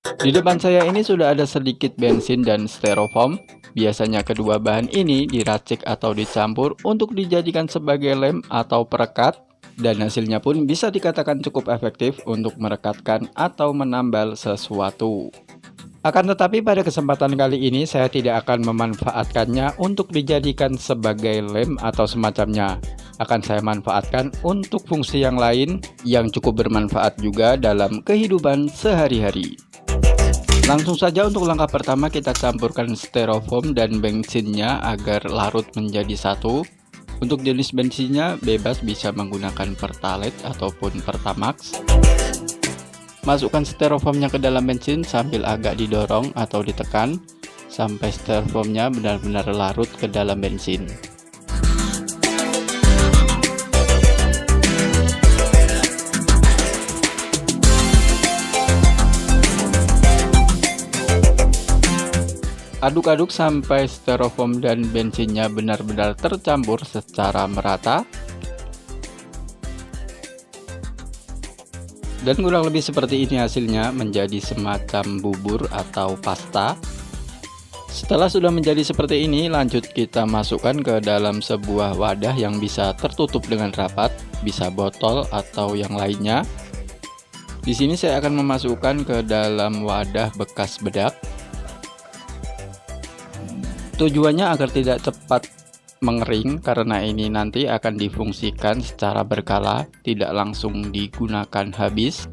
Di depan saya ini sudah ada sedikit bensin dan styrofoam. Biasanya kedua bahan ini diracik atau dicampur untuk dijadikan sebagai lem atau perekat, dan hasilnya pun bisa dikatakan cukup efektif untuk merekatkan atau menambal sesuatu. Akan tetapi pada kesempatan kali ini saya tidak akan memanfaatkannya untuk dijadikan sebagai lem atau semacamnya. Akan saya manfaatkan untuk fungsi yang lain yang cukup bermanfaat juga dalam kehidupan sehari-hari. Langsung saja untuk langkah pertama kita campurkan styrofoam dan bensinnya agar larut menjadi satu. Untuk jenis bensinnya bebas bisa menggunakan Pertalite ataupun Pertamax. Masukkan styrofoamnya ke dalam bensin sambil agak didorong atau ditekan sampai styrofoamnya benar-benar larut ke dalam bensin. Aduk-aduk sampai styrofoam dan bensinnya benar-benar tercampur secara merata. Dan kurang lebih seperti ini hasilnya, menjadi semacam bubur atau pasta. Setelah sudah menjadi seperti ini, lanjut kita masukkan ke dalam sebuah wadah yang bisa tertutup dengan rapat, bisa botol atau yang lainnya. Di sini saya akan memasukkan ke dalam wadah bekas bedak. Tujuannya agar tidak cepat mengering, karena ini nanti akan difungsikan secara berkala, tidak langsung digunakan habis.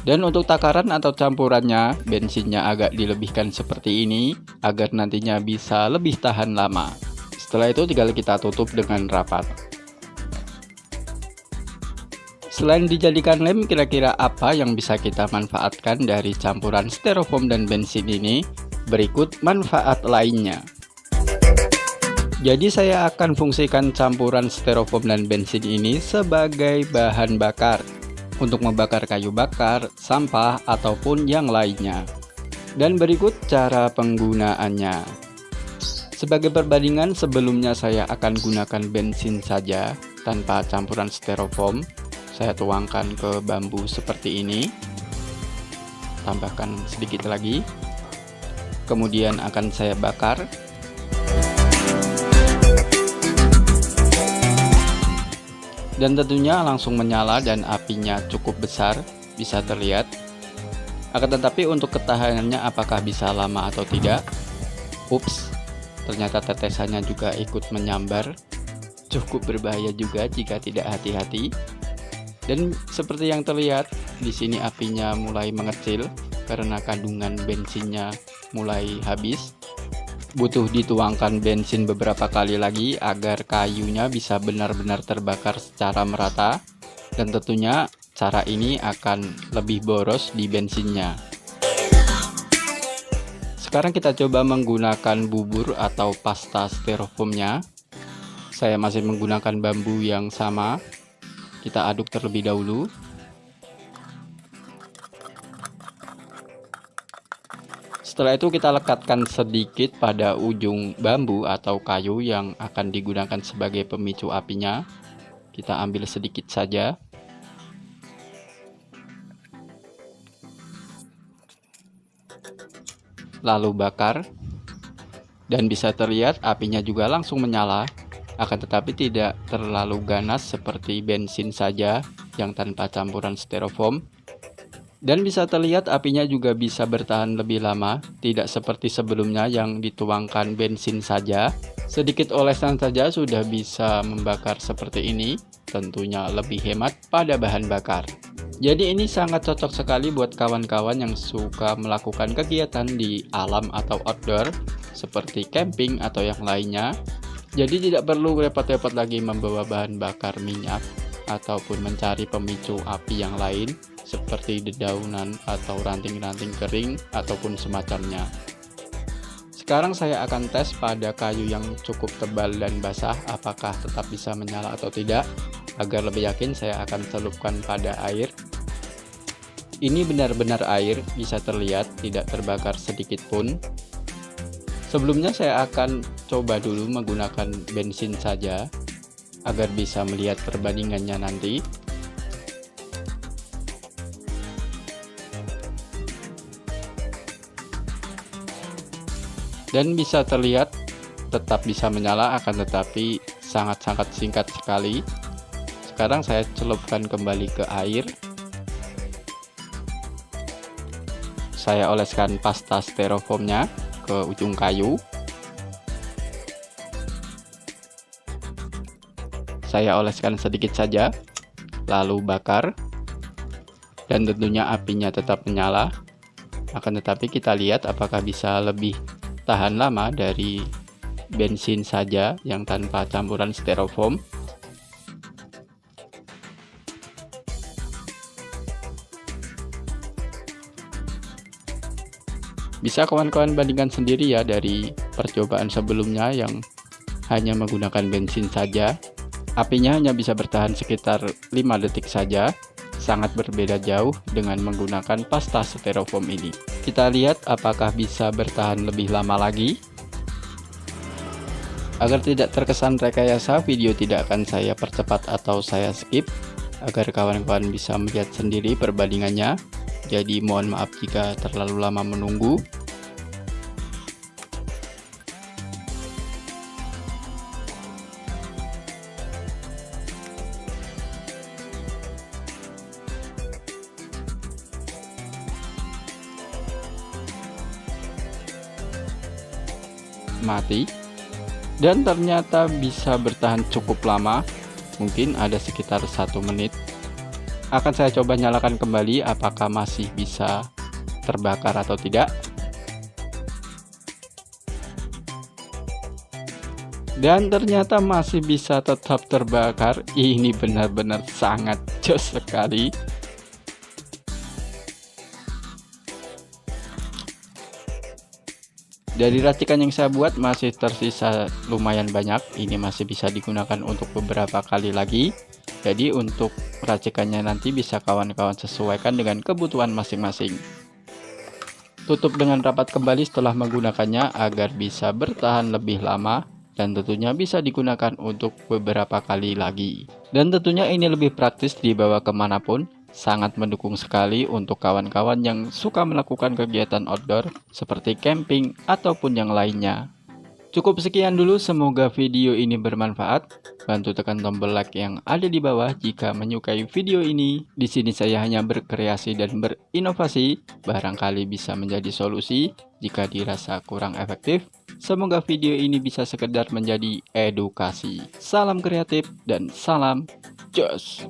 Dan untuk takaran atau campurannya, bensinnya agak dilebihkan seperti ini agar nantinya bisa lebih tahan lama. Setelah itu tinggal kita tutup dengan rapat. Selain dijadikan lem, kira-kira apa yang bisa kita manfaatkan dari campuran styrofoam dan bensin ini? Berikut manfaat lainnya. Jadi saya akan fungsikan campuran styrofoam dan bensin ini sebagai bahan bakar untuk membakar kayu bakar, sampah, ataupun yang lainnya. Dan berikut cara penggunaannya. Sebagai perbandingan, sebelumnya saya akan gunakan bensin saja tanpa campuran styrofoam. Saya tuangkan ke bambu seperti ini, tambahkan sedikit lagi, kemudian akan saya bakar. Dan tentunya langsung menyala dan apinya cukup besar, bisa terlihat. Akan tetapi untuk ketahanannya apakah bisa lama atau tidak? Ups, ternyata tetesannya juga ikut menyambar. Cukup berbahaya juga jika tidak hati-hati. Dan seperti yang terlihat, di sini apinya mulai mengecil karena kandungan bensinnya mulai habis. Butuh dituangkan bensin beberapa kali lagi agar kayunya bisa benar-benar terbakar secara merata. Dan tentunya cara ini akan lebih boros di bensinnya. Sekarang kita coba menggunakan bubur atau pasta styrofoamnya. Saya masih menggunakan bambu yang sama. Kita aduk terlebih dahulu. Setelah itu kita lekatkan sedikit pada ujung bambu atau kayu yang akan digunakan sebagai pemicu apinya. Kita ambil sedikit saja. Lalu bakar. Dan bisa terlihat apinya juga langsung menyala. Akan tetapi tidak terlalu ganas seperti bensin saja yang tanpa campuran styrofoam. Dan bisa terlihat apinya juga bisa bertahan lebih lama, tidak seperti sebelumnya yang dituangkan bensin saja. Sedikit olesan saja sudah bisa membakar seperti ini, tentunya lebih hemat pada bahan bakar. Jadi ini sangat cocok sekali buat kawan-kawan yang suka melakukan kegiatan di alam atau outdoor, seperti camping atau yang lainnya. Jadi tidak perlu repot-repot lagi membawa bahan bakar minyak ataupun mencari pemicu api yang lain seperti dedaunan atau ranting-ranting kering ataupun semacamnya. Sekarang saya akan tes pada kayu yang cukup tebal dan basah apakah tetap bisa menyala atau tidak. Agar lebih yakin saya akan celupkan pada air. Ini benar-benar air, bisa terlihat tidak terbakar sedikit pun. Sebelumnya saya akan coba dulu menggunakan bensin saja agar bisa melihat perbandingannya nanti. Dan bisa terlihat tetap bisa menyala, akan tetapi sangat-sangat singkat sekali. Sekarang saya celupkan kembali ke air. Saya oleskan pasta styrofoamnya ke ujung kayu. Saya oleskan sedikit saja, lalu bakar. Dan tentunya apinya tetap menyala. Akan tetapi kita lihat apakah bisa lebih tahan lama dari bensin saja yang tanpa campuran styrofoam. Bisa kawan-kawan bandingkan sendiri ya dari percobaan sebelumnya yang hanya menggunakan bensin saja. Apinya hanya bisa bertahan sekitar 5 detik saja. Sangat berbeda jauh dengan menggunakan pasta styrofoam ini. Kita lihat apakah bisa bertahan lebih lama lagi. Agar tidak terkesan rekayasa, video tidak akan saya percepat atau saya skip, agar kawan-kawan bisa melihat sendiri perbandingannya. Jadi mohon maaf jika terlalu lama menunggu. Mati, dan ternyata bisa bertahan cukup lama, mungkin ada sekitar 1 menit. Akan saya coba nyalakan kembali apakah masih bisa terbakar atau tidak. Dan ternyata masih bisa tetap terbakar. Ini benar-benar sangat jos sekali. Dari racikan yang saya buat masih tersisa lumayan banyak. Ini masih bisa digunakan untuk beberapa kali lagi. Jadi untuk racikannya nanti bisa kawan-kawan sesuaikan dengan kebutuhan masing-masing. Tutup dengan rapat kembali setelah menggunakannya agar bisa bertahan lebih lama. Dan tentunya bisa digunakan untuk beberapa kali lagi. Dan tentunya ini lebih praktis dibawa kemanapun. Sangat mendukung sekali untuk kawan-kawan yang suka melakukan kegiatan outdoor seperti camping ataupun yang lainnya. Cukup sekian dulu, semoga video ini bermanfaat. Bantu tekan tombol like yang ada di bawah jika menyukai video ini. Di sini saya hanya berkreasi dan berinovasi, barangkali bisa menjadi solusi jika dirasa kurang efektif. Semoga video ini bisa sekedar menjadi edukasi. Salam kreatif dan salam jos.